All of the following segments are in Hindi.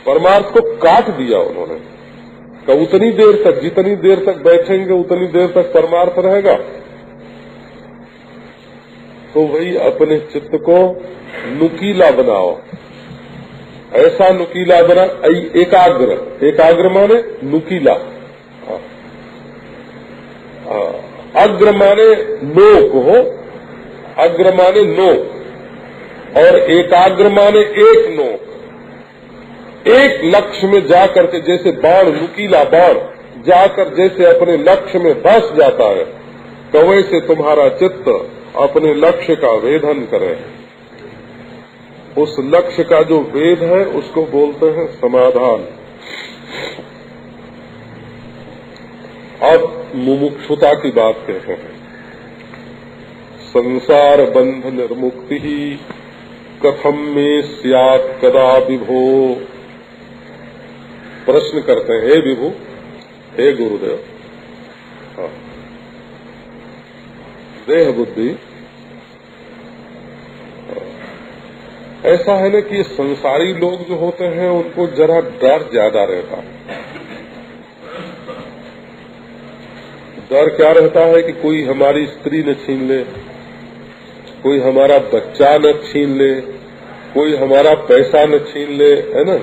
परमार्थ को काट दिया उन्होंने। तो उतनी देर तक, जितनी देर तक बैठेंगे उतनी देर तक परमार्थ रहेगा। तो वही अपने चित्त को नुकीला बनाओ, ऐसा नुकीला बना, एकाग्र, एकाग्र माने नुकीला, अग्र माने नोक हो, अग्र माने नोक, और एकाग्र माने एक नोक, एक लक्ष्य में जाकर के, जैसे बाण, नुकीला बाण जाकर जैसे अपने लक्ष्य में धस जाता है, तो वैसे तुम्हारा चित्त अपने लक्ष्य का वेधन करे। उस लक्ष्य का जो वेद है उसको बोलते हैं समाधान। अब मुमुक्षुता की बात कहते हैं। संसार बंध निर्मुक्ति ही कथम में स्यात् कदा विभो। प्रश्न करते हैं, हे विभु, हे गुरुदेव, देह बुद्धि ऐसा है ना कि संसारी लोग जो होते हैं उनको जरा डर ज्यादा रहता है। डर क्या रहता है कि कोई हमारी स्त्री न छीन ले, कोई हमारा बच्चा न छीन ले, कोई हमारा पैसा न छीन ले, है ना।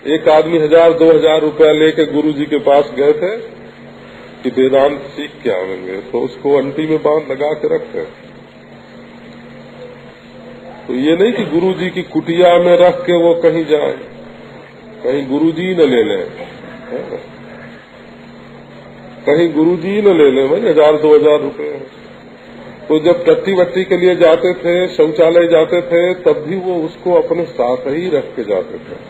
एक आदमी 1000-2000 रुपया लेके गुरुजी के पास गए थे कि वेदांत सीख के आवेंगे, तो उसको अंटी में बांध लगा के रखे। तो ये नहीं कि गुरुजी की कुटिया में रख के वो कहीं जाए, कहीं गुरुजी न ले लें, कहीं गुरुजी न ले लें भाई 1000-2000 रुपये। तो जब टट्टी वट्टी के लिए जाते थे, शौचालय जाते थे, तब भी वो उसको अपने साथ ही रख के जाते थे।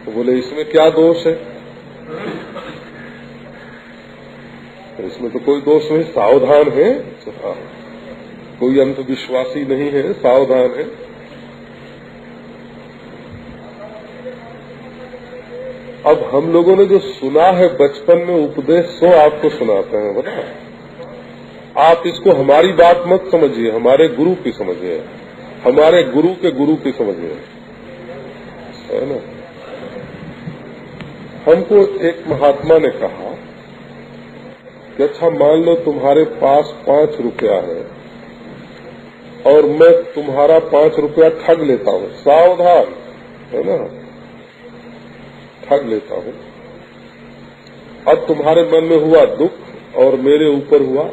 तो बोले इसमें क्या दोष है? तो इसमें तो कोई दोष नहीं, सावधान है, कोई अंधविश्वासी नहीं है, सावधान है। अब हम लोगों ने जो सुना है बचपन में उपदेश, सो आपको सुनाते हैं, बता। आप इसको हमारी बात मत समझिए, हमारे गुरु की समझिए, हमारे गुरु के गुरु की समझिए, है ना। हमको एक महात्मा ने कहा कि अच्छा मान लो तुम्हारे पास 5 रुपया है और मैं तुम्हारा 5 रुपया ठग लेता हूँ, सावधान, है ना, ठग लेता हूँ। अब तुम्हारे मन में हुआ दुख और मेरे ऊपर हुआ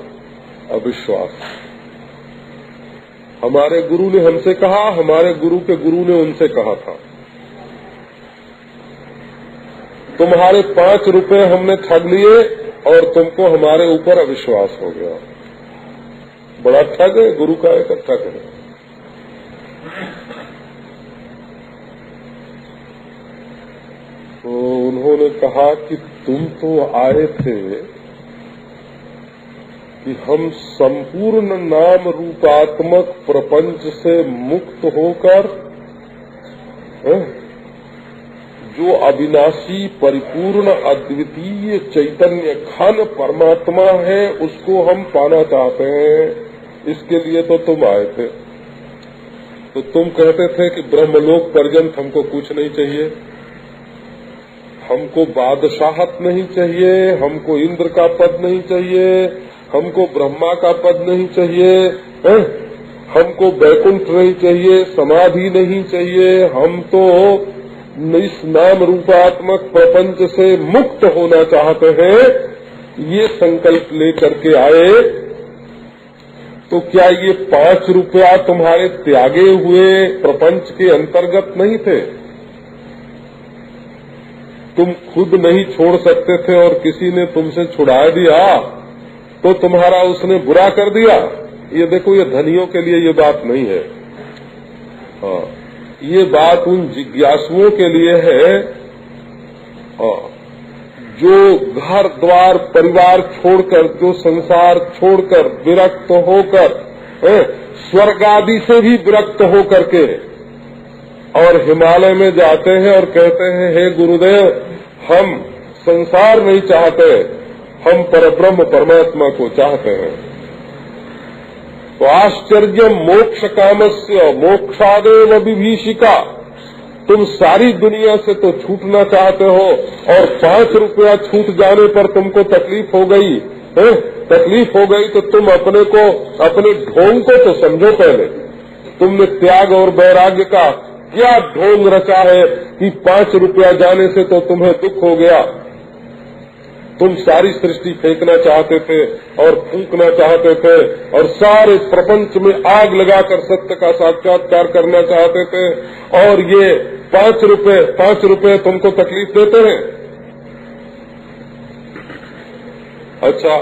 अविश्वास। हमारे गुरु ने हमसे कहा, हमारे गुरु के गुरु ने उनसे कहा था, तुम्हारे 5 रुपए हमने ठग लिए और तुमको हमारे ऊपर अविश्वास हो गया। बड़ा ठग है, गुरु का एक ठग है। तो उन्होंने कहा कि तुम तो आए थे कि हम संपूर्ण नाम रूपात्मक प्रपंच से मुक्त होकर जो अविनाशी परिपूर्ण अद्वितीय चैतन्य घन परमात्मा है उसको हम पाना चाहते हैं, इसके लिए तो तुम आए थे। तो तुम कहते थे कि ब्रह्मलोक पर्यंत हमको कुछ नहीं चाहिए, हमको बादशाहत नहीं चाहिए, हमको इंद्र का पद नहीं चाहिए, हमको ब्रह्मा का पद नहीं चाहिए, हमको बैकुंठ नहीं चाहिए, समाधि नहीं चाहिए, हम तो इस नाम रूपात्मक प्रपंच से मुक्त होना चाहते हैं, ये संकल्प लेकर के आए। तो क्या ये 5 रुपया तुम्हारे त्यागे हुए प्रपंच के अंतर्गत नहीं थे? तुम खुद नहीं छोड़ सकते थे और किसी ने तुमसे छुड़ा दिया तो तुम्हारा उसने बुरा कर दिया। ये देखो, ये धनियों के लिए ये बात नहीं है। हाँ, ये बात उन जिज्ञासुओं के लिए है जो घर द्वार परिवार छोड़कर, जो संसार छोड़कर विरक्त होकर, स्वर्ग आदि से भी विरक्त होकर के और हिमालय में जाते हैं और कहते हैं हे गुरुदेव, हम संसार नहीं चाहते, हम परब्रह्म परमात्मा को चाहते हैं। तो आश्चर्य मोक्ष कामस्य मोक्षादेव विभीषिका, तुम सारी दुनिया से तो छूटना चाहते हो और 5 रुपया छूट जाने पर तुमको तकलीफ हो गई है? तकलीफ हो गई तो तुम अपने ढोंग को तो समझो पहले। तुमने त्याग और वैराग्य का क्या ढोंग रचा है कि 5 रुपया जाने से तो तुम्हें दुख हो गया। तुम सारी सृष्टि फेंकना चाहते थे और फूंकना चाहते थे और सारे प्रपंच में आग लगाकर सत्य का साक्षात्कार करना चाहते थे, और ये 5 रुपए तुमको तकलीफ देते हैं। अच्छा,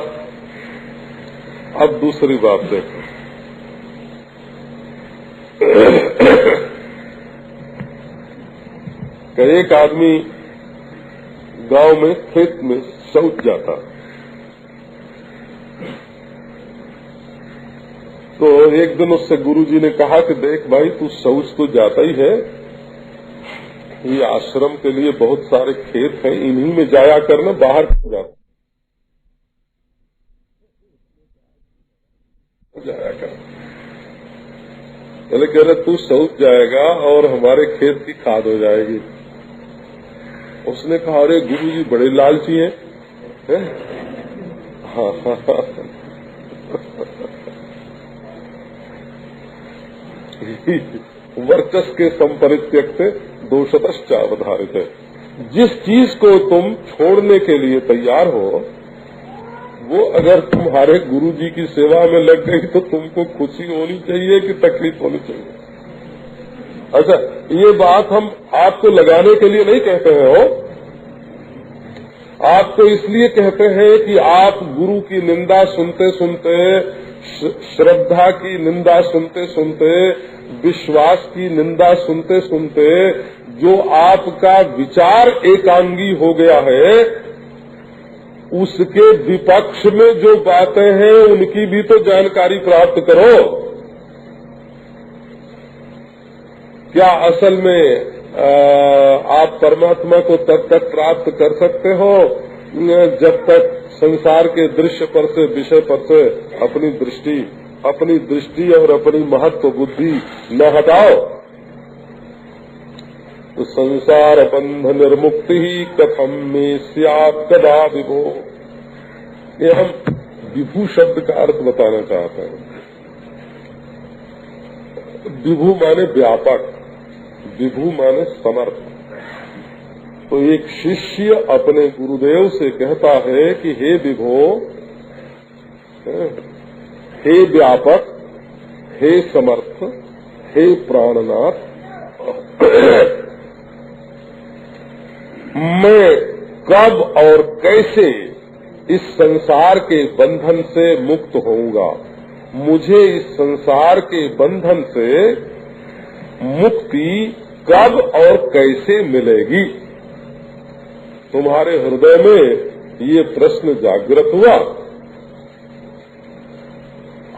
अब दूसरी बात देखो। कि एक आदमी गांव में खेत में शौच जाता, तो एक दिन उससे गुरुजी ने कहा कि देख भाई, तू शौच तो जाता ही है, ये आश्रम के लिए बहुत सारे खेत हैं, इन्हीं में जाया करना, बाहर क्यों जाया कर। पहले कह रहे तू शौच जाएगा और हमारे खेत की खाद हो जाएगी। उसने कहा अरे गुरुजी बड़े लालची हैं, है? हाँ हाँ हाँ। वर्चस के संपरित्यक से दोषतश्चावधारित है। जिस चीज को तुम छोड़ने के लिए तैयार हो, वो अगर तुम्हारे गुरुजी की सेवा में लग गई तो तुमको खुशी होनी चाहिए कि तकलीफ होनी चाहिए। अच्छा, ये बात हम आपको लगाने के लिए नहीं कहते हैं हो, आपको इसलिए कहते हैं कि आप गुरु की निंदा सुनते सुनते, श्रद्धा की निंदा सुनते सुनते, विश्वास की निंदा सुनते सुनते जो आपका विचार एकांगी हो गया है, उसके विपक्ष में जो बातें हैं उनकी भी तो जानकारी प्राप्त करो। क्या असल में आप परमात्मा को तब तक प्राप्त कर सकते हो जब तक संसार के दृश्य पर से, विषय पर से अपनी दृष्टि और अपनी महत्व बुद्धि न हटाओ। तो संसार बंध निर्मुक्ति ही कथम में स्यात् कदा विभो। ये हम विभू शब्द का अर्थ बताना चाहते हैं। विभू माने व्यापक, विभू माने समर्थ। तो एक शिष्य अपने गुरुदेव से कहता है कि हे विभो, हे व्यापक, हे समर्थ, हे प्राणनाथ, मैं कब और कैसे इस संसार के बंधन से मुक्त होऊंगा। मुझे इस संसार के बंधन से मुक्ति कब और कैसे मिलेगी। तुम्हारे हृदय में ये प्रश्न जागृत हुआ।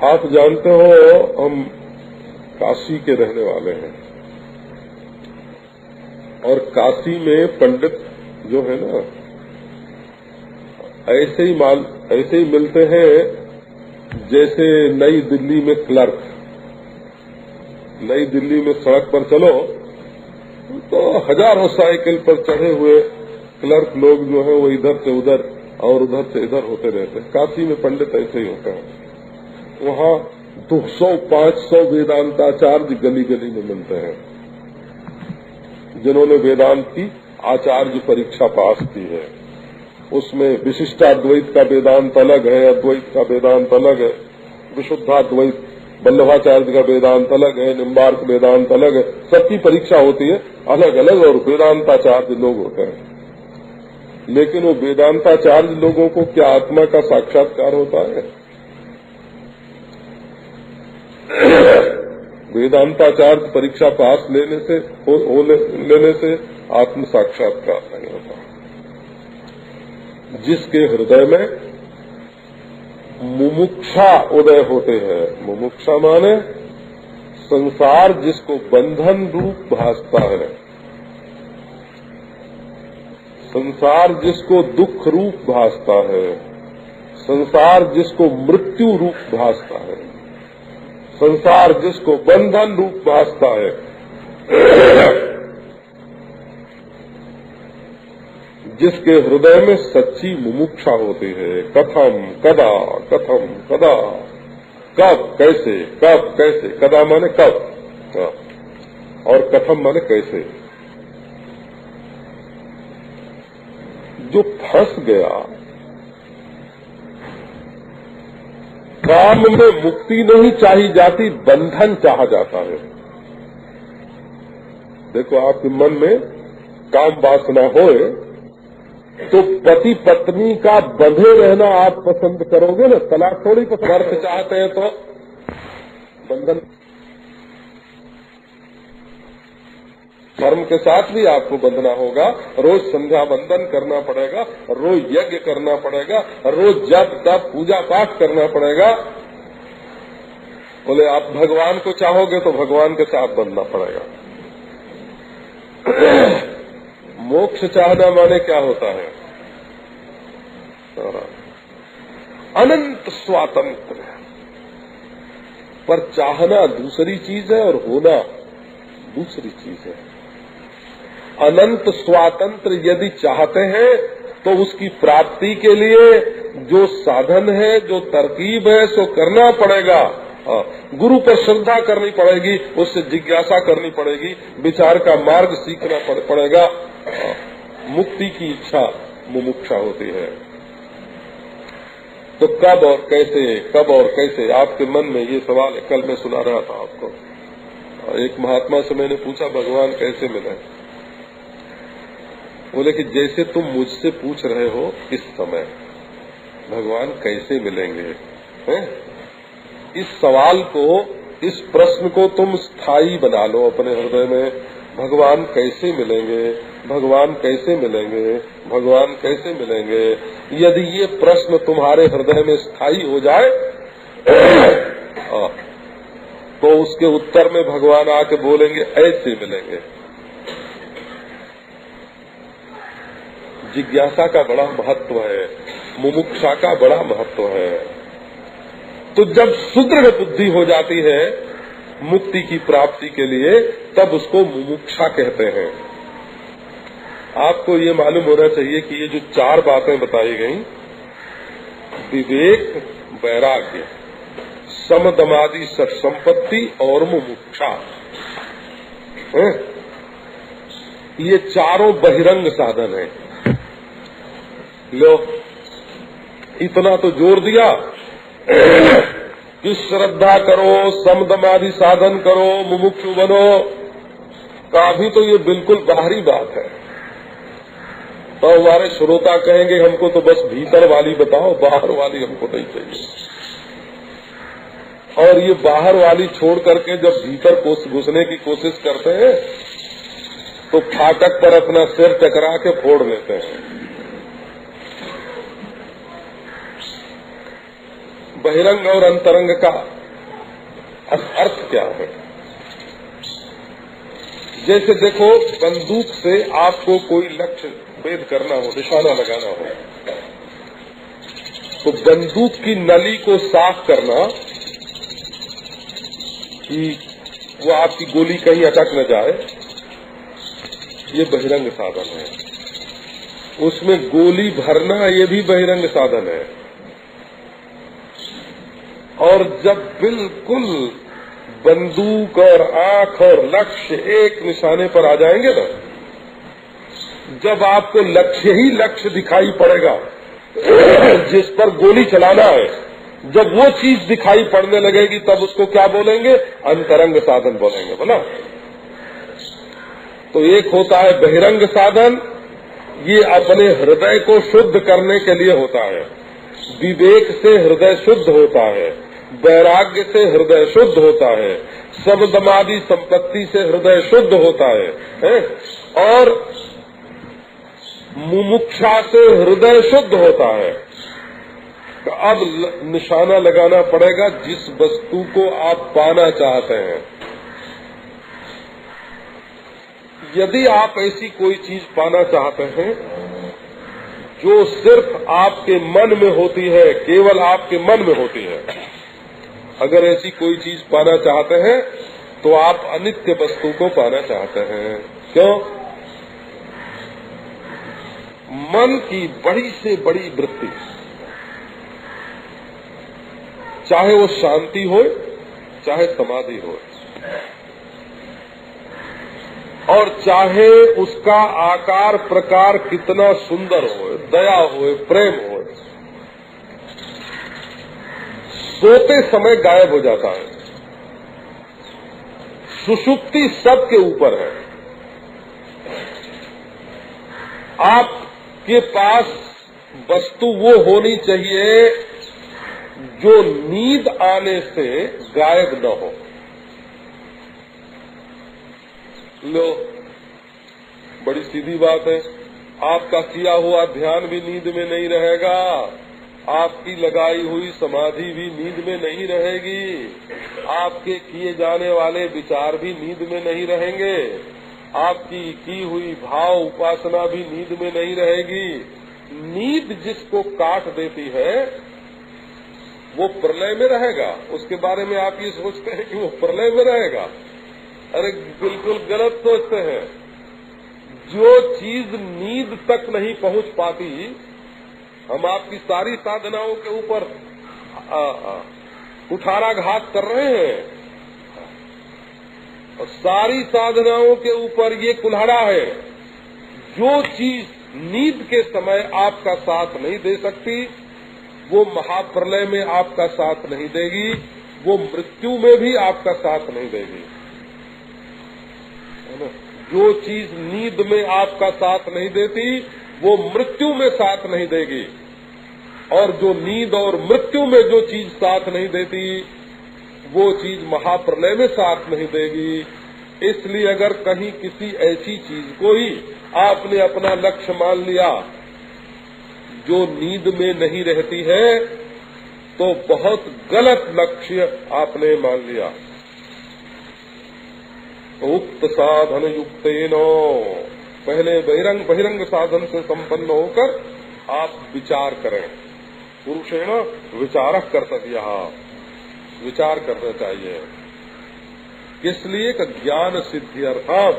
आप जानते हो हम काशी के रहने वाले हैं और काशी में पंडित जो है ना, ऐसे ही मिलते हैं जैसे नई दिल्ली में क्लर्क। नई दिल्ली में सड़क पर चलो तो हजारों साइकिल पर चढ़े हुए क्लर्क लोग जो है वो इधर से उधर और उधर से इधर होते रहते हैं। काशी में पंडित ऐसे ही होते हैं। वहाँ 200-500 वेदांताचार्य गली गली में मिलते हैं, जिन्होंने वेदांत की आचार्य परीक्षा पास की है। उसमें विशिष्टाद्वैत का वेदांत अलग है, अद्वैत का वेदांत अलग है, विशुद्धाद्वैत वल्लभाचार्य का वेदांत अलग है, निम्बार्क वेदांत अलग है। सबकी परीक्षा होती है अलग अलग और वेदांताचार्य लोग होते हैं। लेकिन वो वेदांताचार्य लोगों को क्या आत्मा का साक्षात्कार होता है? वेदांताचार्य परीक्षा पास लेने से आत्म साक्षात्कार नहीं होता। जिसके हृदय में मुमुक्षा उदय होते हैं, मुमुक्षा माने संसार जिसको बंधन रूप भासता है, संसार जिसको दुख रूप भासता है, संसार जिसको मृत्यु रूप भासता है, संसार जिसको बंधन रूप भासता है, जिसके हृदय में सच्ची मुमुक्षा होती है, कथम कदा, कथम कदा, कब कैसे, कब कैसे, कदा माने कब, और कथम माने कैसे। जो फंस गया, काम में मुक्ति नहीं चाही जाती, बंधन चाहा जाता है। देखो, आपके मन में काम वासना होए तो पति पत्नी का बंधे रहना आप पसंद करोगे ना, तलाक थोड़ी पसंद। अर्थ चाहते हैं तो बंधन, धर्म के साथ भी आपको बंधना होगा, रोज संध्या बंदन करना पड़ेगा, रोज यज्ञ करना पड़ेगा, रोज जप तप पूजा पाठ करना पड़ेगा। बोले आप भगवान को चाहोगे तो भगवान के साथ बंधना पड़ेगा। मोक्ष चाहना माने क्या होता है? अनंत स्वातंत्र। पर चाहना दूसरी चीज है और होना दूसरी चीज है। अनंत स्वातंत्र यदि चाहते हैं तो उसकी प्राप्ति के लिए जो साधन है, जो तरकीब है, सो करना पड़ेगा। गुरु पर श्रद्धा करनी पड़ेगी, उससे जिज्ञासा करनी पड़ेगी, विचार का मार्ग सीखना पड़ेगा। मुक्ति की इच्छा मुमुक्षा होती है। तो कब और कैसे, कब और कैसे, आपके मन में ये सवाल है। कल मैं सुना रहा था आपको, एक महात्मा से मैंने पूछा भगवान कैसे मिले। बोले कि जैसे तुम मुझसे पूछ रहे हो इस समय, भगवान कैसे मिलेंगे, हैं? इस सवाल को, इस प्रश्न को तुम स्थायी बना लो अपने हृदय में। भगवान कैसे मिलेंगे, भगवान कैसे मिलेंगे, भगवान कैसे मिलेंगे। यदि ये प्रश्न तुम्हारे हृदय में स्थायी हो जाए तो उसके उत्तर में भगवान आके बोलेंगे ऐसे मिलेंगे। जिज्ञासा का बड़ा महत्व है, मुमुक्षा का बड़ा महत्व है। तो जब सुदृढ़ बुद्धि हो जाती है मुक्ति की प्राप्ति के लिए, तब उसको मुमुक्षा कहते हैं। आपको ये मालूम होना चाहिए कि ये जो चार बातें बताई गई, विवेक, वैराग्य, समदमादि सत्संपत्ति और मुमुक्षा, ये चारों बहिरंग साधन हैं। लो, इतना तो जोर दिया कि श्रद्धा करो, समदमादि साधन करो, मुमुक्षु बनो। काफी तो ये बिल्कुल बाहरी बात है। तो हमारे श्रोता कहेंगे हमको तो बस भीतर वाली बताओ, बाहर वाली हमको नहीं चाहिए। और ये बाहर वाली छोड़ करके जब भीतर घुसने की कोशिश करते हैं तो फाटक पर अपना सिर टकरा के फोड़ लेते हैं। बहिरंग और अंतरंग का अर्थ क्या है? जैसे देखो, बंदूक से आपको कोई लक्ष्य भेद करना हो, निशाना लगाना हो, तो बंदूक की नली को साफ करना कि वो आपकी गोली कहीं अटक न जाए, ये बहिरंग साधन है। उसमें गोली भरना, ये भी बहिरंग साधन है। और जब बिल्कुल बंदूक और आंख और लक्ष्य एक निशाने पर आ जाएंगे ना, जब आपको लक्ष्य ही लक्ष्य दिखाई पड़ेगा जिस पर गोली चलाना है, जब वो चीज दिखाई पड़ने लगेगी तब उसको क्या बोलेंगे? अंतरंग साधन बोलेंगे। बोला तो एक होता है बहिरंग साधन, ये अपने हृदय को शुद्ध करने के लिए होता है। विवेक से हृदय शुद्ध होता है, वैराग्य से हृदय शुद्ध होता है, समदमादि संपत्ति से हृदय शुद्ध होता है? और मुमुक्षा से हृदय शुद्ध होता है। तो अब निशाना लगाना पड़ेगा जिस वस्तु को आप पाना चाहते हैं। यदि आप ऐसी कोई चीज पाना चाहते हैं जो सिर्फ आपके मन में होती है, केवल आपके मन में होती है, अगर ऐसी कोई चीज पाना चाहते हैं तो आप अनित्य वस्तु को पाना चाहते हैं। क्यों? मन की बड़ी से बड़ी वृत्ति, चाहे वो शांति हो चाहे समाधि हो, और चाहे उसका आकार प्रकार कितना सुंदर हो, दया हो, प्रेम हो, सोते समय गायब हो जाता है। सुषुप्ति सबके ऊपर है। आपके पास वस्तु वो होनी चाहिए जो नींद आने से गायब न हो। लो, बड़ी सीधी बात है। आपका किया हुआ ध्यान भी नींद में नहीं रहेगा, आपकी लगाई हुई समाधि भी नींद में नहीं रहेगी, आपके किए जाने वाले विचार भी नींद में नहीं रहेंगे, आपकी की हुई भाव उपासना भी नींद में नहीं रहेगी। नींद जिसको काट देती है वो प्रलय में रहेगा। उसके बारे में आप ये सोचते हैं कि वो प्रलय में रहेगा? अरे बिल्कुल गलत सोचते हैं। जो चीज नींद तक नहीं पहुंच पाती, हम आपकी सारी साधनाओं के ऊपर कुठाराघात कर रहे हैं और सारी साधनाओं के ऊपर ये कुल्हाड़ा है। जो चीज नींद के समय आपका साथ नहीं दे सकती वो महाप्रलय में आपका साथ नहीं देगी, वो मृत्यु में भी आपका साथ नहीं देगी। जो चीज नींद में आपका साथ नहीं देती वो मृत्यु में साथ नहीं देगी, और जो नींद और मृत्यु में जो चीज साथ नहीं देती वो चीज महाप्रलय में साथ नहीं देगी। इसलिए अगर कहीं किसी ऐसी चीज को ही आपने अपना लक्ष्य मान लिया जो नींद में नहीं रहती है तो बहुत गलत लक्ष्य आपने मान लिया। उक्त साधन युक्तेनो, पहले बहिरंग साधन से संपन्न होकर आप विचार करें। पुरुषेण विचारक कर्तव्य, विचार करना चाहिए। इसलिए कि ज्ञान सिद्धि अर्थात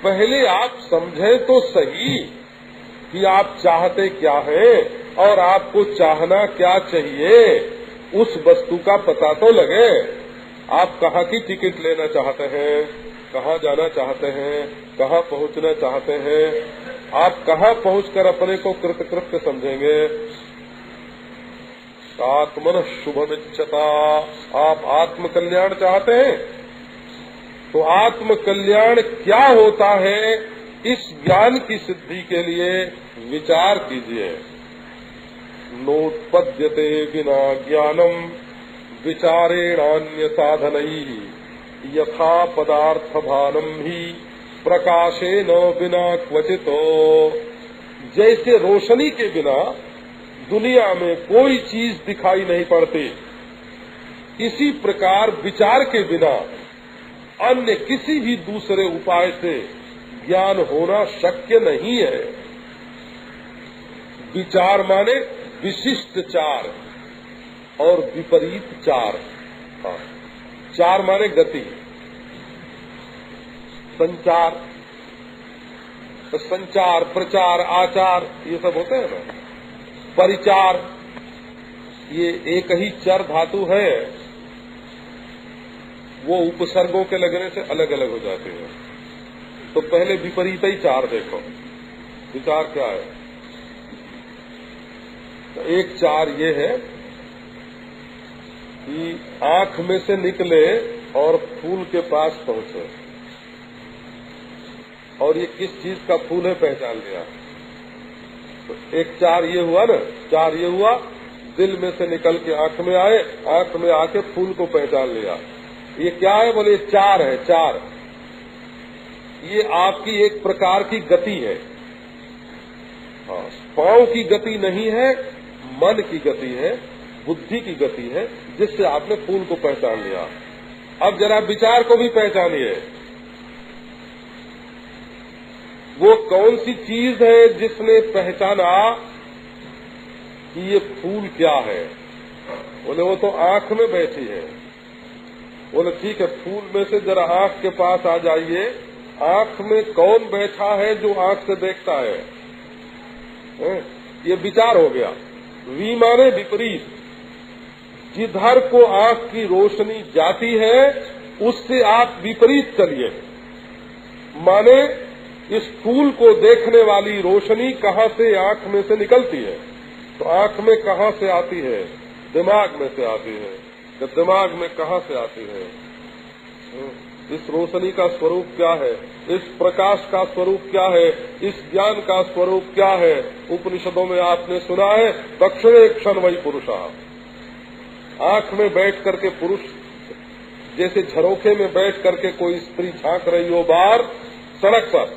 पहले आप समझें तो सही कि आप चाहते क्या हैं और आपको चाहना क्या चाहिए, उस वस्तु का पता तो लगे। आप कहाँ की टिकट लेना चाहते हैं, कहाँ जाना चाहते हैं, कहाँ पहुँचना चाहते हैं, आप कहाँ पहुँचकर अपने को कृतकृत्य समझेंगे। आत्मन शुभमिच्छता, आप आत्म कल्याण चाहते हैं तो आत्म कल्याण क्या होता है, इस ज्ञान की सिद्धि के लिए विचार कीजिए। नोत्पद्यते विना ज्ञानम विचारेणान्य साधनैः यथा पदार्थ भानम ही प्रकाशेन बिना क्वचितो। जैसे रोशनी के बिना दुनिया में कोई चीज दिखाई नहीं पड़ती, इसी प्रकार विचार के बिना अन्य किसी भी दूसरे उपाय से ज्ञान होना शक्य नहीं है। विचार माने विशिष्ट चार और विपरीत चार। चार माने गति, संचार, संचार, प्रचार, आचार, ये सब होते हैं ना। परिचार, ये एक ही चर धातु है, वो उपसर्गों के लगने से अलग अलग हो जाते हैं। तो पहले विपरीत ही चार देखो। विचार क्या है? तो एक चार ये है कि आंख में से निकले और फूल के पास पहुंचे, और ये किस चीज का फूल है पहचान लिया। तो एक चार ये हुआ ना, चार ये हुआ दिल में से निकल के आंख में आए, आंख में आके फूल को पहचान लिया। ये क्या है? बोले चार है। चार ये आपकी एक प्रकार की गति है। हाँ, पांव की गति नहीं है, मन की गति है, बुद्धि की गति है, जिससे आपने फूल को पहचान लिया। अब जरा विचार को भी पहचानिए। वो कौन सी चीज है जिसने पहचाना कि ये फूल क्या है? बोले वो तो आंख में बैठी है। बोले ठीक है, फूल में से जरा आंख के पास आ जाइए, आंख में कौन बैठा है जो आंख से देखता है? ये विचार हो गया। विमाने विपरीत, जिधर को आंख की रोशनी जाती है उससे आप विपरीत चलिए। माने इस फूल को देखने वाली रोशनी कहाँ से आंख में से निकलती है? तो आंख में कहाँ से आती है? दिमाग में से आती है। तो दिमाग में कहाँ से आती है? इस रोशनी का स्वरूप क्या है? इस प्रकाश का स्वरूप क्या है? इस ज्ञान का स्वरूप क्या है? उपनिषदों में आपने सुना है, दक्षिणे क्षण वही पुरुषा। आंख में बैठ करके पुरुष, जैसे झरोखे में बैठ करके कोई स्त्री झांक रही हो बाहर सड़क पर,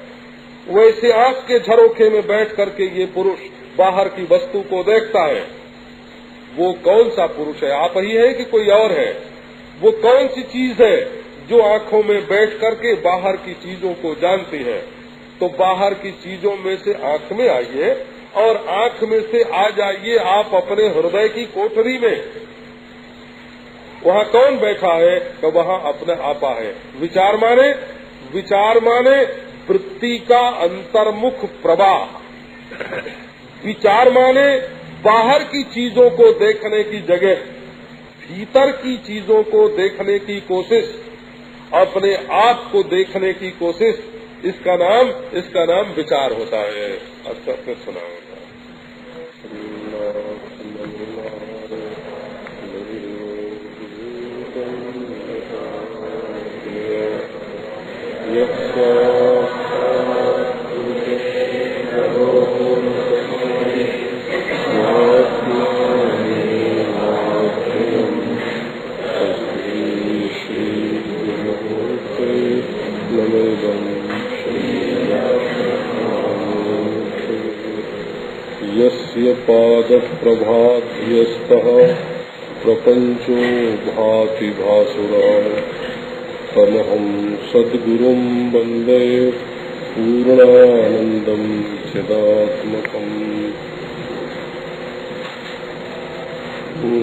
वैसे आंख के झरोखे में बैठ करके ये पुरुष बाहर की वस्तु को देखता है। वो कौन सा पुरुष है? आप ही है कि कोई और है? वो कौन सी चीज है जो आंखों में बैठ करके बाहर की चीजों को जानती है? तो बाहर की चीजों में से आंख में आइए और आंख में से आ जाइए आप अपने हृदय की कोठरी में। वहाँ कौन बैठा है? तो वहाँ अपने आपा है। विचार माने वृत्ति का अंतर्मुख प्रवाह। विचार माने बाहर की चीजों को देखने की जगह भीतर की चीजों को देखने की कोशिश, अपने आप को देखने की कोशिश, इसका नाम विचार होता है। अच्छा फिर सुना होगा। यस्य पादप्रभाध्यस्तः प्रपंचो भाति भासुरः तमहं सद्गुरुं वन्दे पूर्णानन्दं चिदात्मकम्।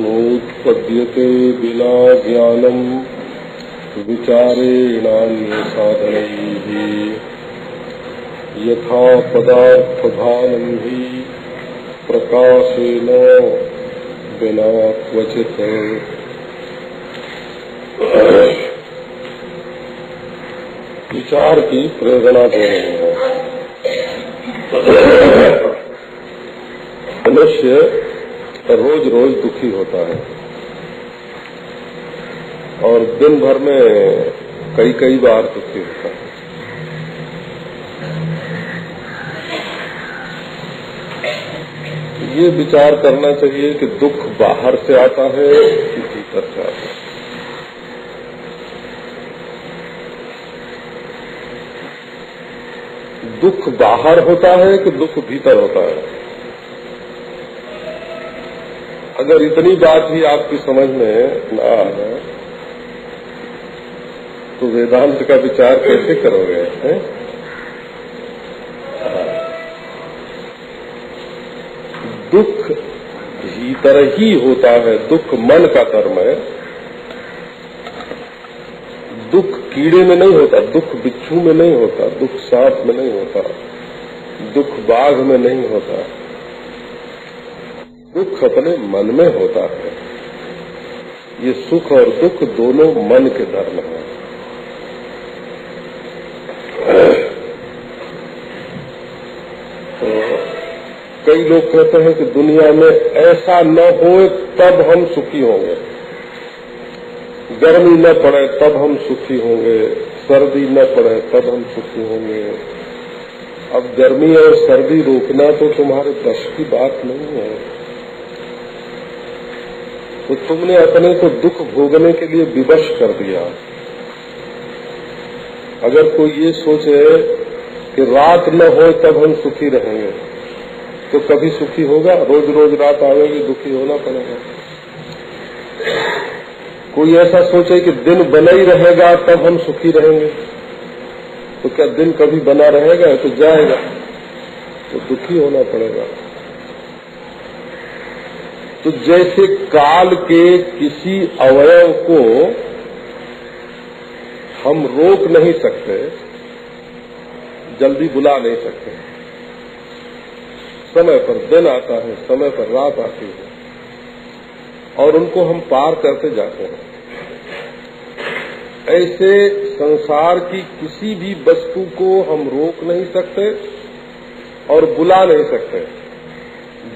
नोत्पद्यते विना ज्ञानं विचारेणान्यसाधनैः यथा पदार्थभानं हि प्रकाशेन बिना क्वचित। विचार की प्रेरणा दे रहे हैं। मनुष्य रोज रोज दुखी होता है और दिन भर में कई बार दुखी होता है। ये विचार करना चाहिए कि दुख बाहर से आता है कि भीतर से आता है। दुख बाहर होता है कि दुख भीतर होता है? अगर इतनी बात ही आपकी समझ में न आए तो वेदांत का विचार कैसे करोगे? दुख भीतर ही होता है। दुख मन का कर्म है। दुख कीड़े में नहीं होता, दुख बिच्छू में नहीं होता, दुख सांप में नहीं होता, दुख बाघ में नहीं होता। दुख अपने मन में होता है। ये सुख और दुख दोनों मन के धर्म हैं। कई लोग कहते हैं कि दुनिया में ऐसा न हो तब हम सुखी होंगे, गर्मी न पड़े तब हम सुखी होंगे, सर्दी न पड़े तब हम सुखी होंगे। अब गर्मी और सर्दी रोकना तो तुम्हारे बस की बात नहीं है। तो तुमने अपने को दुख भोगने के लिए विवश कर दिया। अगर कोई ये सोचे कि रात न हो तब हम सुखी रहेंगे तो कभी सुखी होगा? रोज रोज रात आएगी, दुखी होना पड़ेगा। कोई ऐसा सोचे कि दिन बना ही रहेगा तब हम सुखी रहेंगे, तो क्या दिन कभी बना रहेगा? तो जाएगा, तो दुखी होना पड़ेगा। तो जैसे काल के किसी अवयव को हम रोक नहीं सकते, जल्दी बुला नहीं सकते, समय पर दिन आता है, समय पर रात आती है और उनको हम पार करते जाते हैं। ऐसे संसार की किसी भी वस्तु को हम रोक नहीं सकते और बुला नहीं सकते।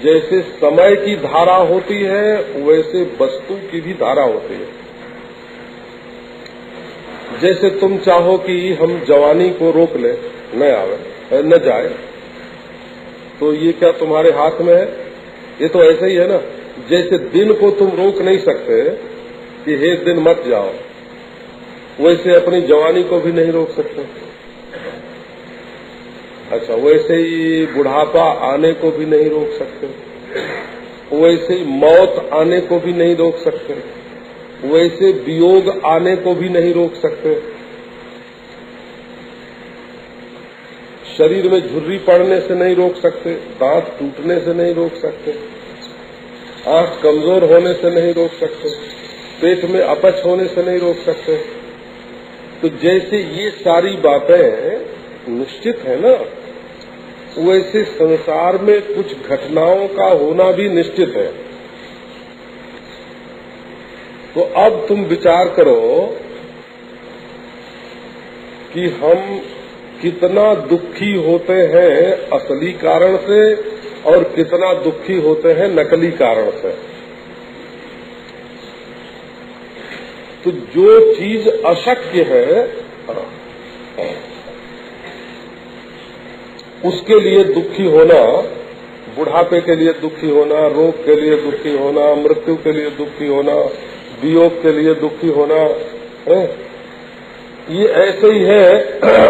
जैसे समय की धारा होती है वैसे वस्तु की भी धारा होती है। जैसे तुम चाहो कि हम जवानी को रोक ले, न आवे न जाए, तो ये क्या तुम्हारे हाथ में है? ये तो ऐसे ही है ना। जैसे दिन को तुम रोक नहीं सकते कि हे दिन मत जाओ, वैसे अपनी जवानी को भी नहीं रोक सकते। अच्छा, वैसे ही बुढ़ापा आने को भी नहीं रोक सकते, वैसे ही मौत आने को भी नहीं रोक सकते, वैसे वियोग आने को भी नहीं रोक सकते। शरीर में झुर्री पड़ने से नहीं रोक सकते, दांत टूटने से नहीं रोक सकते, आंख कमजोर होने से नहीं रोक सकते, पेट में अपच होने से नहीं रोक सकते। तो जैसे ये सारी बातें निश्चित है ना, वैसे संसार में कुछ घटनाओं का होना भी निश्चित है। तो अब तुम विचार करो कि हम कितना दुखी होते हैं असली कारण से और कितना दुखी होते हैं नकली कारण से। तो जो चीज अशक्य है उसके लिए दुखी होना, बुढ़ापे के लिए दुखी होना, रोग के लिए दुखी होना, मृत्यु के लिए दुखी होना, वियोग के लिए दुखी होना है, ये ऐसे ही है।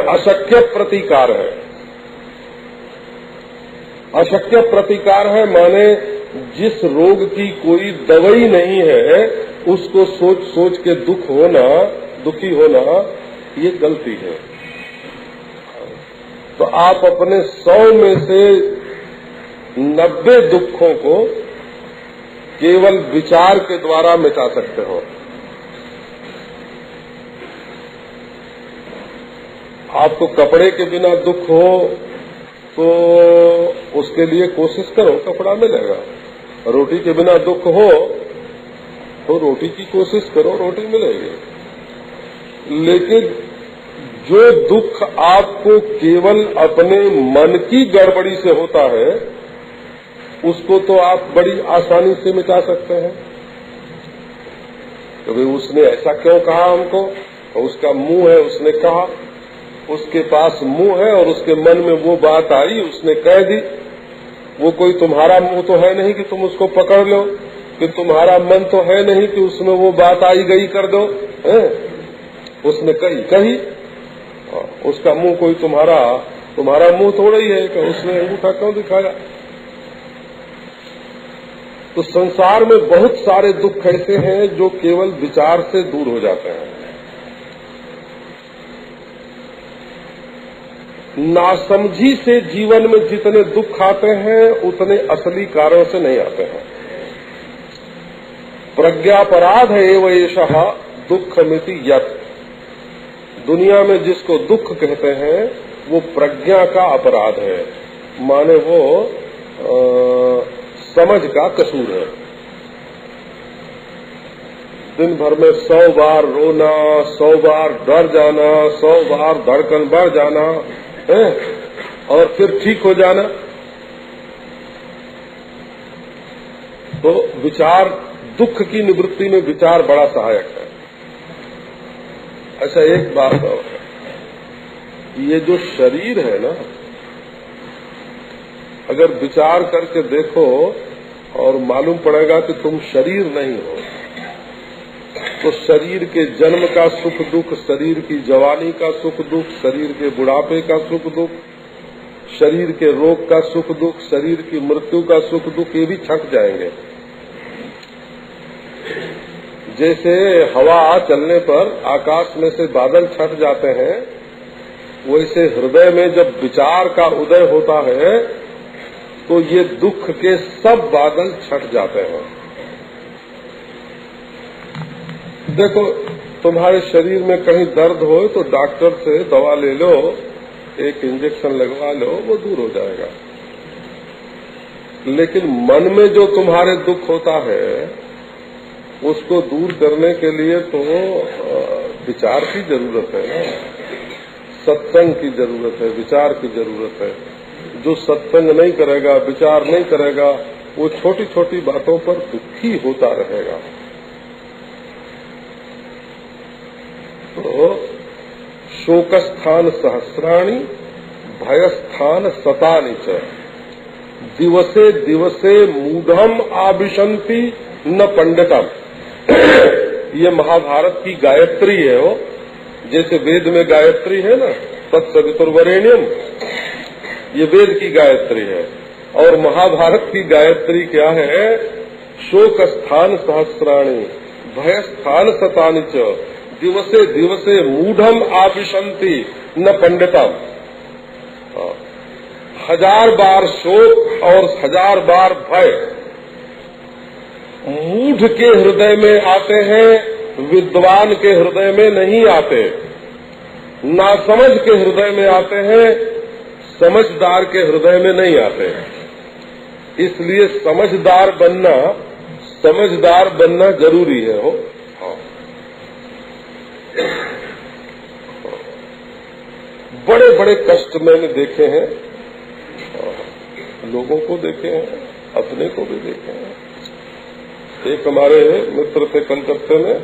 अशक्य प्रतिकार है। अशक्य प्रतिकार है माने जिस रोग की कोई दवाई नहीं है उसको सोच सोच के दुखी होना ये गलती है। तो आप अपने 100 में से 90 दुखों को केवल विचार के द्वारा मिटा सकते हो। आपको कपड़े के बिना दुख हो तो उसके लिए कोशिश करो, कपड़ा मिलेगा। रोटी के बिना दुख हो तो रोटी की कोशिश करो, रोटी मिलेगी। लेकिन जो दुख आपको केवल अपने मन की गड़बड़ी से होता है उसको तो आप बड़ी आसानी से मिटा सकते हैं। क्योंकि उसने ऐसा क्यों कहा हमको, उसका मुंह है, उसने कहा, उसके पास मुंह है और उसके मन में वो बात आई, उसने कह दी। वो कोई तुम्हारा मुंह तो है नहीं कि तुम उसको पकड़ लो, कि तुम्हारा मन तो है नहीं कि उसमें वो बात आई गई कर दो है? उसने कही उसका मुंह कोई तुम्हारा मुंह थोड़ा ही है कि उसने अंगूठा क्यों दिखाया। तो संसार में बहुत सारे दुख ऐसे हैं जो केवल विचार से दूर हो जाते हैं। नासमझी से जीवन में जितने दुख आते हैं उतने असली कारण से नहीं आते हैं। प्रज्ञापराध एव एषः दुःखमिति यत्। दुनिया में जिसको दुख कहते हैं वो प्रज्ञा का अपराध है, माने वो समझ का कसूर है। दिन भर में 100 बार रोना, 100 बार डर जाना, 100 बार धड़कन बढ़ जाना है और फिर ठीक हो जाना। तो विचार, दुख की निवृत्ति में विचार बड़ा सहायक है। अच्छा, एक बात और है, ये जो शरीर है ना, अगर विचार करके देखो और मालूम पड़ेगा कि तुम शरीर नहीं हो, तो शरीर के जन्म का सुख दुख, शरीर की जवानी का सुख दुख, शरीर के बुढ़ापे का सुख दुख, शरीर के रोग का सुख दुख, शरीर की मृत्यु का सुख दुख, ये भी छट जाएंगे। जैसे हवा चलने पर आकाश में से बादल छट जाते हैं, वैसे हृदय में जब विचार का उदय होता है तो ये दुख के सब बादल छट जाते हैं। देखो, तुम्हारे शरीर में कहीं दर्द हो तो डॉक्टर से दवा ले लो, एक इंजेक्शन लगवा लो, वो दूर हो जाएगा। लेकिन मन में जो तुम्हारे दुख होता है उसको दूर करने के लिए तो विचार की जरूरत है ना, सत्संग की जरूरत है, विचार की जरूरत है। जो सत्संग नहीं करेगा, विचार नहीं करेगा, वो छोटी छोटी बातों पर दुखी होता रहेगा। तो शोकस्थान सहस्राणि भयस्थान शतानि च दिवसे दिवसे मूढ़म आविशंति न पंडितम। ये महाभारत की गायत्री है। वो जैसे वेद में गायत्री है ना, तत्सवितुर्वरेण्यम, ये वेद की गायत्री है। और महाभारत की गायत्री क्या है? शोकस्थान सहस्राणि भयस्थान शतानि च दिवसे दिवसे मूढ़म आविशंति न पंडितम। 1000 बार शोक और 1000 बार भय मूढ़ के हृदय में आते हैं, विद्वान के हृदय में नहीं आते। नासमझ के हृदय में आते हैं, समझदार के हृदय में नहीं आते। इसलिए समझदार बनना जरूरी है। हो बड़े बड़े कष्ट मैंने देखे हैं, लोगों को देखे हैं, अपने को भी देखे हैं। एक हमारे मित्र थे कलकत्ते में,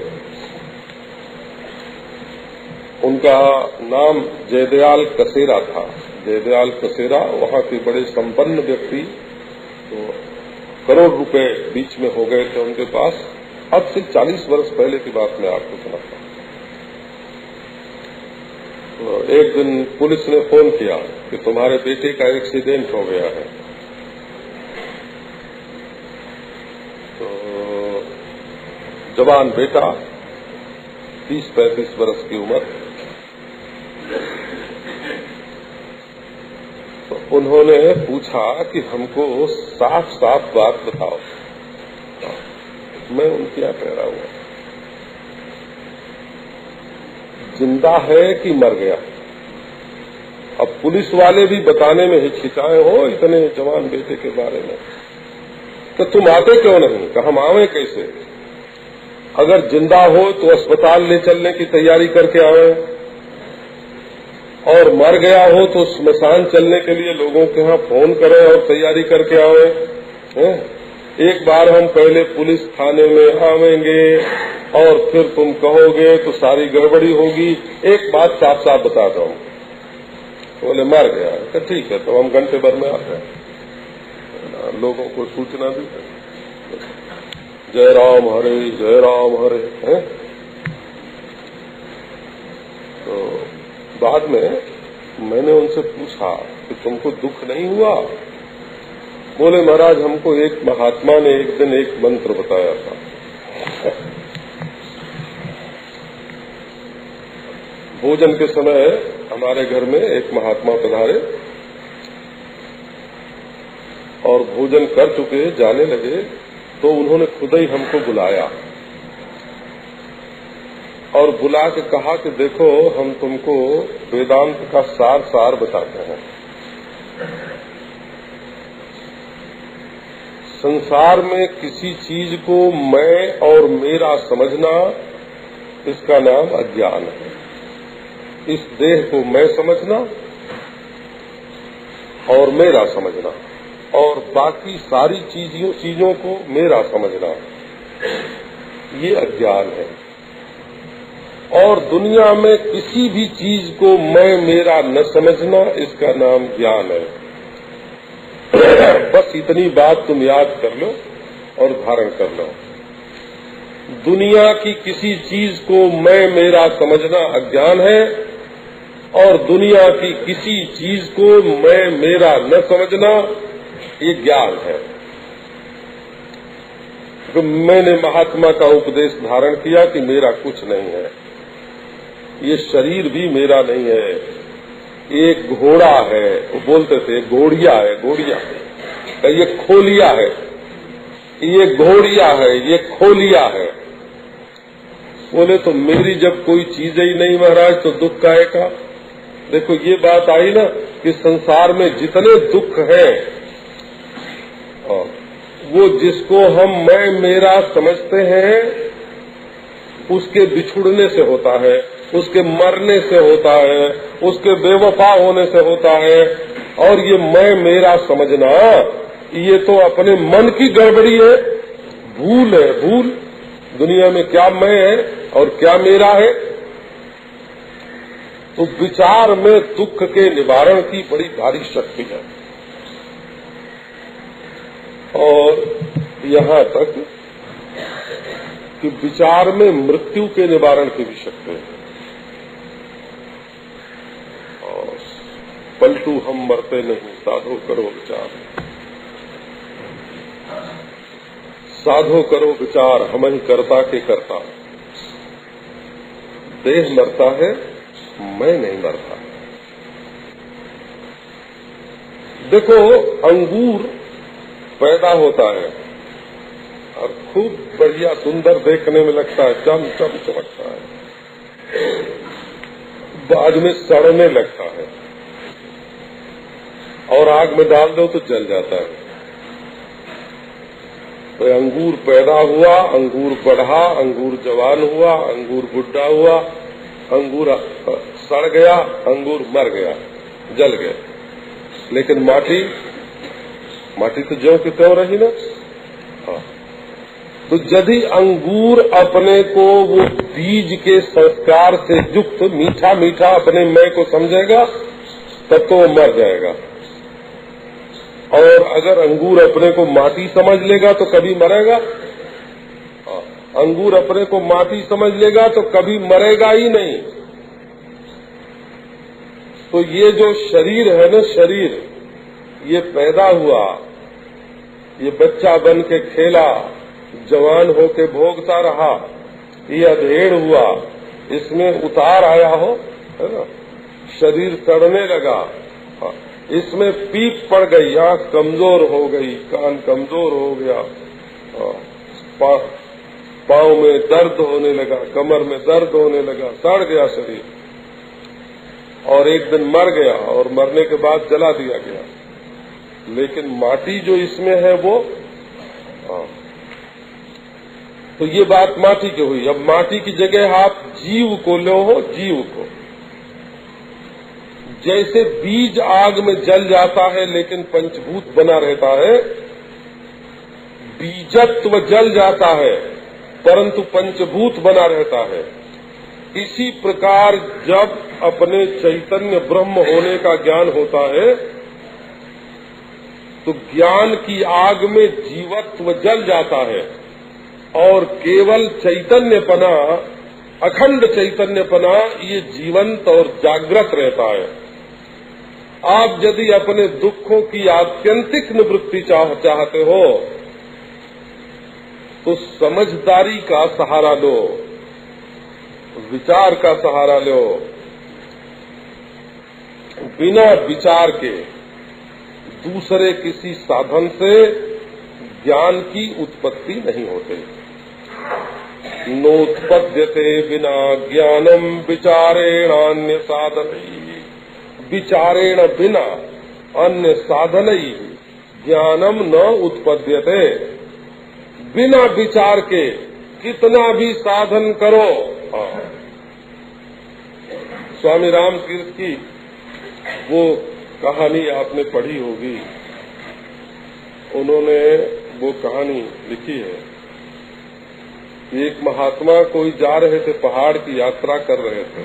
उनका नाम जयदयाल कसेरा था। जयदयाल कसेरा वहाँ के बड़े संपन्न व्यक्ति, तो करोड़ रुपए बीच में हो गए थे उनके पास। अब से 40 वर्ष पहले की बात मैं आपको सुनाता हूँ। तो एक दिन पुलिस ने फोन किया कि तुम्हारे बेटे का एक्सीडेंट हो गया है। तो जवान बेटा, 30-35 वर्ष की उम्र। तो उन्होंने पूछा कि हमको साफ साफ बात बताओ। मैं उनके यहाँ ठहरा हुआ, जिंदा है कि मर गया? अब पुलिस वाले भी बताने में हिचकिचाए हो इतने जवान बेटे के बारे में, तो तुम आते क्यों नहीं? कि हम आवे कैसे? अगर जिंदा हो तो अस्पताल ले चलने की तैयारी करके आवे, और मर गया हो तो स्मशान चलने के लिए लोगों के यहाँ फोन करें और तैयारी करके आवे। एक बार हम पहले पुलिस थाने में आवेंगे और फिर तुम कहोगे तो सारी गड़बड़ी होगी। एक बात साफ साफ बता दो। बोले मर गया, तो ठीक है, तो हम घंटे भर में आते हैं, लोगों को सूचना दी। जय राम हरे जय राम हरे है। तो बाद में मैंने उनसे पूछा कि तुमको दुख नहीं हुआ? बोले महाराज, हमको एक महात्मा ने एक दिन एक मंत्र बताया था। भोजन के समय हमारे घर में एक महात्मा पधारे और भोजन कर चुके जाने लगे, तो उन्होंने खुद ही हमको बुलाया और बुला के कहा कि देखो, हम तुमको वेदांत का सार बताते हैं। संसार में किसी चीज को मैं और मेरा समझना, इसका नाम अज्ञान है। इस देह को मैं समझना और मेरा समझना, और बाकी सारी चीजों को मेरा समझना, ये अज्ञान है। और दुनिया में किसी भी चीज को मैं मेरा न समझना, इसका नाम ज्ञान है। बस इतनी बात तुम याद कर लो और धारण कर लो। दुनिया की किसी चीज को मैं मेरा समझना अज्ञान है, और दुनिया की किसी चीज को मैं मेरा न समझना, ये ज्ञान है। तो मैंने महात्मा का उपदेश धारण किया कि मेरा कुछ नहीं है, ये शरीर भी मेरा नहीं है, एक घोड़ा है, वो बोलते थे घोड़िया है, घोड़िया, ये खोलिया है, ये घोड़िया है, ये खोलिया है। बोले तो मेरी जब कोई चीज ही नहीं महाराज तो दुख काहे का। देखो ये बात आई ना कि संसार में जितने दुख हैं वो जिसको हम मैं मेरा समझते हैं उसके बिछुड़ने से होता है, उसके मरने से होता है, उसके बेवफा होने से होता है। और ये मैं मेरा समझना ये तो अपने मन की गड़बड़ी है, भूल है, भूल। दुनिया में क्या मैं है और क्या मेरा है। तो विचार में दुख के निवारण की बड़ी भारी शक्ति है। और यहाँ तक कि विचार में मृत्यु के निवारण की भी शक्ति है। और पलटू हम मरते नहीं, साधो करो विचार, साधो करो विचार, हम ही कर्ता के कर्ता। देह मरता है, मैं नहीं मरता। देखो अंगूर पैदा होता है और खूब बढ़िया सुंदर देखने में लगता है, चम चम चमकता है, बाद में सड़ने लगता है और आग में डाल दो तो जल जाता है। तो अंगूर पैदा हुआ, अंगूर बढ़ा, अंगूर जवान हुआ, अंगूर बुढ़ा हुआ, अंगूर सड़ गया, अंगूर मर गया, जल गया। लेकिन माटी तो ज्यों की त्यों रही ना। हाँ। तो यदि अंगूर अपने को वो बीज के संस्कार से युक्त मीठा मीठा अपने मैं को समझेगा तब तो वो मर जाएगा। और अगर अंगूर अपने को माटी समझ लेगा तो कभी मरेगा। अंगूर अपने को माटी समझ लेगा तो कभी मरेगा ही नहीं। तो ये जो शरीर है ना, शरीर ये पैदा हुआ, ये बच्चा बन के खेला, जवान होके भोगता रहा, ये अधेड़ हुआ, इसमें उतार आया हो, है ना, शरीर सड़ने लगा, इसमें पीप पड़ गई, आंख कमजोर हो गई, कान कमजोर हो गया, पांव में दर्द होने लगा, कमर में दर्द होने लगा, सड़ गया शरीर और एक दिन मर गया और मरने के बाद जला दिया गया। लेकिन माटी जो इसमें है वो तो ये बात माटी की हुई। अब माटी की जगह आप जीव को लो हो, जीव को। जैसे बीज आग में जल जाता है लेकिन पंचभूत बना रहता है, बीजत्व जल जाता है परंतु पंचभूत बना रहता है। इसी प्रकार जब अपने चैतन्य ब्रह्म होने का ज्ञान होता है तो ज्ञान की आग में जीवत्व जल जाता है और केवल चैतन्यपना, अखंड चैतन्यपना ये जीवंत और जागृत रहता है। आप यदि अपने दुखों की आत्यंतिक निवृत्ति चाहते हो तो समझदारी का सहारा लो, विचार का सहारा लो। बिना विचार के दूसरे किसी साधन से ज्ञान की उत्पत्ति नहीं होती। नोत्पद्यते बिना ज्ञानम विचारेणान्य साधन, विचारेण बिना अन्य साधन ज्ञानम न उत्पद्यते। बिना विचार के कितना भी साधन करो। स्वामी रामतीर्थ की वो कहानी आपने पढ़ी होगी, उन्होंने वो कहानी लिखी है। एक महात्मा कोई जा रहे थे, पहाड़ की यात्रा कर रहे थे,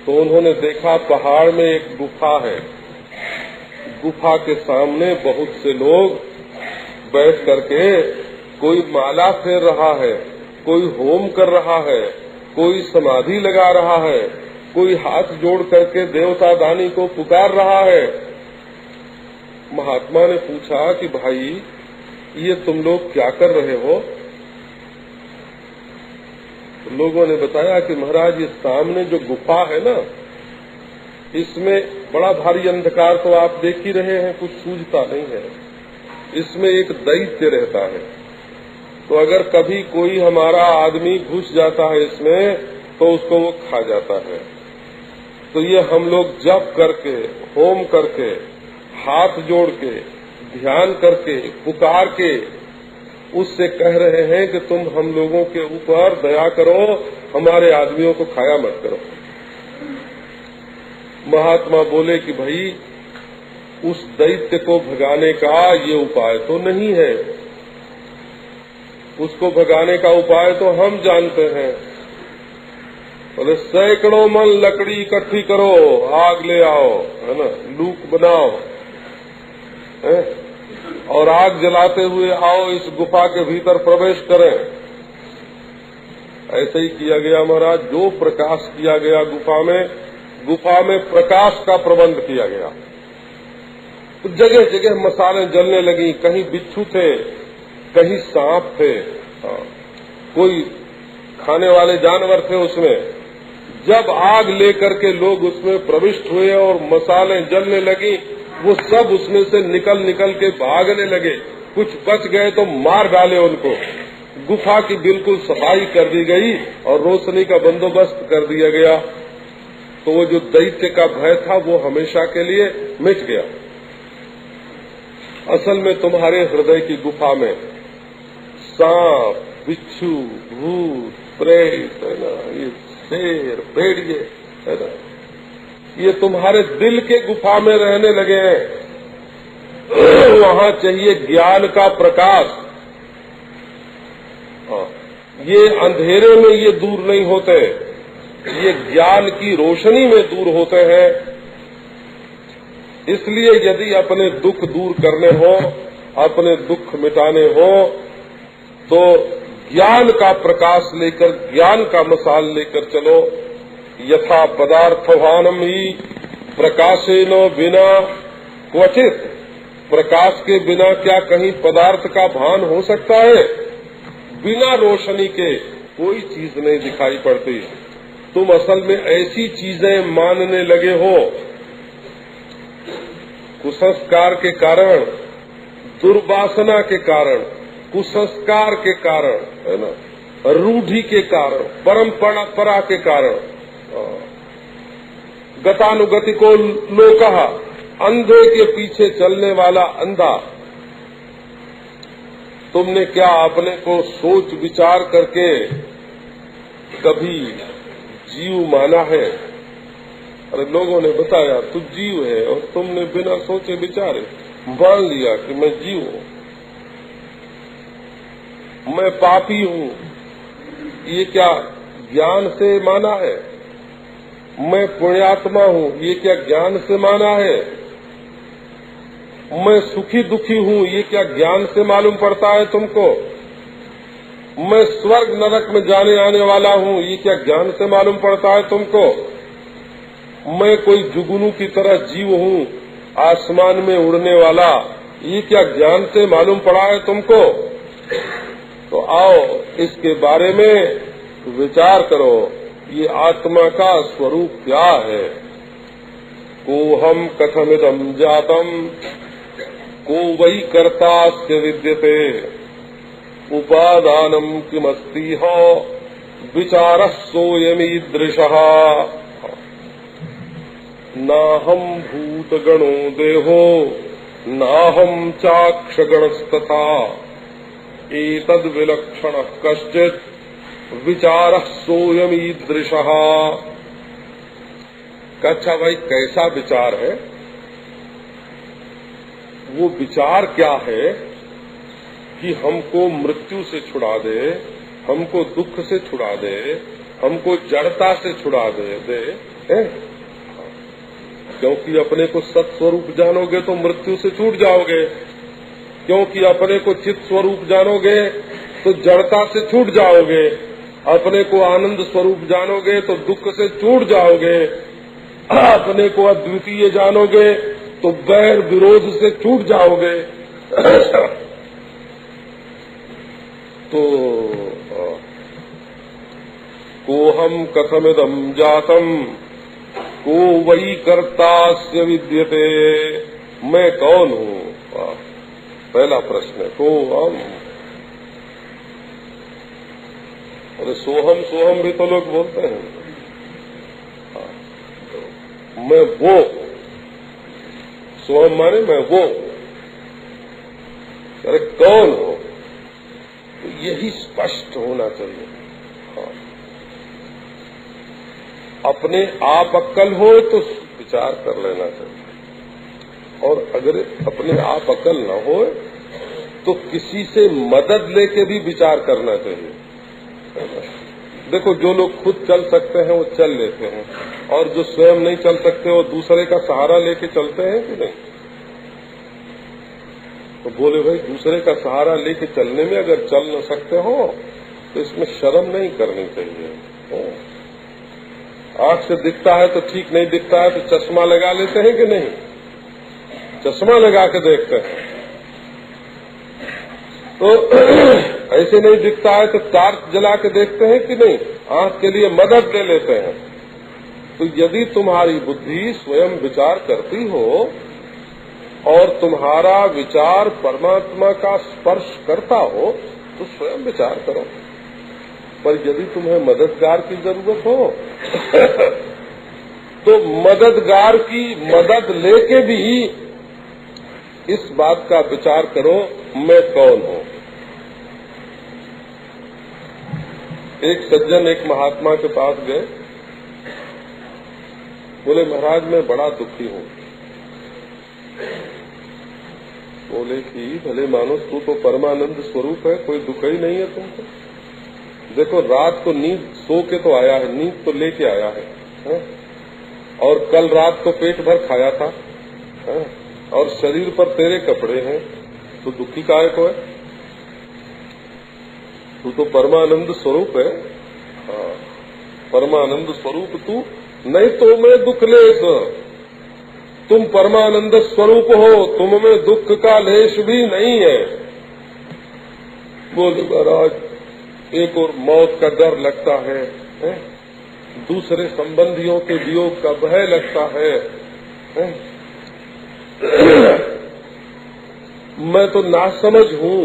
तो उन्होंने देखा पहाड़ में एक गुफा है। गुफा के सामने बहुत से लोग बैठ करके कोई माला फेर रहा है, कोई होम कर रहा है, कोई समाधि लगा रहा है, कोई हाथ जोड़ करके देवता दानी को पुकार रहा है। महात्मा ने पूछा कि भाई ये तुम लोग क्या कर रहे हो? तो लोगों ने बताया कि महाराज ये सामने जो गुफा है ना, इसमें बड़ा भारी अंधकार तो आप देख ही रहे हैं, कुछ सूझता नहीं है। इसमें एक दैत्य रहता है तो अगर कभी कोई हमारा आदमी घुस जाता है इसमें तो उसको वो खा जाता है। तो ये हम लोग जप करके, होम करके, हाथ जोड़ के, ध्यान करके, पुकार के उससे कह रहे हैं कि तुम हम लोगों के ऊपर दया करो, हमारे आदमियों को खाया मत करो। महात्मा बोले कि भाई उस दैत्य को भगाने का ये उपाय तो नहीं है, उसको भगाने का उपाय तो हम जानते हैं। बोले सैकड़ों मन लकड़ी इकट्ठी करो, आग ले आओ, है ना, लूक बनाओ, है? और आग जलाते हुए आओ, इस गुफा के भीतर प्रवेश करें। ऐसे ही किया गया महाराज। जो प्रकाश किया गया गुफा में प्रकाश का प्रबंध किया गया। तो जगह जगह मसाले जलने लगी, कहीं बिच्छू थे, कहीं सांप थे, कोई खाने वाले जानवर थे उसमें। जब आग लेकर के लोग उसमें प्रविष्ट हुए और मसाले जलने लगी, वो सब उसमें से निकल निकल के भागने लगे। कुछ बच गए तो मार डाले उनको। गुफा की बिल्कुल सफाई कर दी गई और रोशनी का बंदोबस्त कर दिया गया। तो वो जो दैत्य का भय था वो हमेशा के लिए मिट गया। असल में तुम्हारे हृदय की गुफा में सांप, बिच्छू, भूत, प्रेत, है ना, ये शेर, भेड़िए, है ना, ये तुम्हारे दिल के गुफा में रहने लगे हैं। वहाँ चाहिए ज्ञान का प्रकाश। ये अंधेरे में ये दूर नहीं होते, ये ज्ञान की रोशनी में दूर होते हैं। इसलिए यदि अपने दुख दूर करने हो, अपने दुख मिटाने हो, तो ज्ञान का प्रकाश लेकर, ज्ञान का मसाल लेकर चलो। यथा पदार्थभानम ही प्रकाशेन बिना क्वचित। प्रकाश के बिना क्या कहीं पदार्थ का भान हो सकता है? बिना रोशनी के कोई चीज नहीं दिखाई पड़ती। तुम असल में ऐसी चीजें मानने लगे हो, कुसंस्कार के कारण, दुर्वासना के कारण, कुसंस्कार के कारण, है ना, रूढ़ी के कारण, परंपरा के कारण। गतानुगति को लोकः, अंधे के पीछे चलने वाला अंधा। तुमने क्या अपने को सोच विचार करके कभी जीव माना है? अरे लोगों ने बताया तू जीव है और तुमने बिना सोचे विचारे मान लिया कि मैं जीव हूँ, मैं पापी हूँ। ये क्या ज्ञान से माना है? मैं पुण्यात्मा हूँ, ये क्या ज्ञान से माना है? मैं सुखी दुखी हूँ, ये क्या ज्ञान से मालूम पड़ता है तुमको? मैं स्वर्ग नरक में जाने आने वाला हूँ, ये क्या ज्ञान से मालूम पड़ता है तुमको? मैं कोई जुगनू की तरह जीव हूँ, आसमान में उड़ने वाला, ये क्या ज्ञान से मालूम पड़ा है तुमको? तो आओ इसके बारे में विचार करो। ये आत्मा का स्वरूप क्या है? कोहम कथमिदं जातम को वही कर्तास्य विद्यते उपादानम किमस्ति हो विचारः सोऽयमीदृशः नाहं भूतगणो देहो नाहं चाक्षगणस्तथा एतद् विलक्षणः कश्चित् विचारः सोऽयमीदृशः। अच्छा भाई कैसा विचार है? वो विचार क्या है कि हमको मृत्यु से छुड़ा दे, हमको दुख से छुड़ा दे, हमको जड़ता से छुड़ा दे क्योंकि अपने को सत्स्वरूप जानोगे तो मृत्यु से छूट जाओगे, क्योंकि अपने को चित स्वरूप जानोगे तो जड़ता से छूट जाओगे, अपने को आनंद स्वरूप जानोगे तो दुख से छूट जाओगे, अपने को अद्वितीय जानोगे तो बैर विरोध से छूट जाओगे। तो कोहम कथमिदं जातम को वही कर्तास्य विद्यते। मैं कौन हूँ? पहला प्रश्न है। को हम अरे सोहम सोहम भी तो लोग बोलते हैं। मैं वो, सोहम माने मैं वो। अरे कौन हो, तो यही स्पष्ट होना चाहिए। हाँ। अपने आप अक्ल हो तो विचार कर लेना चाहिए, और अगर अपने आप अक्ल न हो तो किसी से मदद लेके भी विचार करना चाहिए। देखो, जो लोग खुद चल सकते हैं वो चल लेते हैं, और जो स्वयं नहीं चल सकते वो दूसरे का सहारा लेके चलते हैं कि नहीं। तो बोले भाई, दूसरे का सहारा लेके चलने में अगर चल न सकते हो तो इसमें शर्म नहीं करनी चाहिए। आंख से दिखता है तो ठीक, नहीं दिखता है तो चश्मा लगा लेते हैं कि नहीं, चश्मा लगा के देखते हैं। तो ऐसे नहीं दिखता है तो टार्च जला के देखते हैं कि नहीं, आंख के लिए मदद ले लेते हैं। तो यदि तुम्हारी बुद्धि स्वयं विचार करती हो और तुम्हारा विचार परमात्मा का स्पर्श करता हो तो स्वयं विचार करो। पर यदि तुम्हें मददगार की जरूरत हो तो मददगार की मदद लेके भी इस बात का विचार करो, मैं कौन हूँ। एक सज्जन एक महात्मा के पास गए, बोले महाराज मैं बड़ा दुखी हूँ। बोले कि भले मानो, तू तो परमानंद स्वरूप है, कोई दुख ही नहीं है तुमको। देखो, रात को नींद सो के तो आया है, नींद तो लेके आया है? और कल रात को पेट भर खाया था, है? और शरीर पर तेरे कपड़े हैं, तो दुखी काहे को है? तू तो परमानंद स्वरूप है। हाँ, परमानंद स्वरूप तू, नहीं तो मैं दुख लेस। तुम परमानंद स्वरूप हो, तुम में दुख का लेश भी नहीं है। बोले महाराज, एक और मौत का डर लगता है, दूसरे संबंधियों के वियोग का भय लगता है। मैं तो नासमझ हूँ,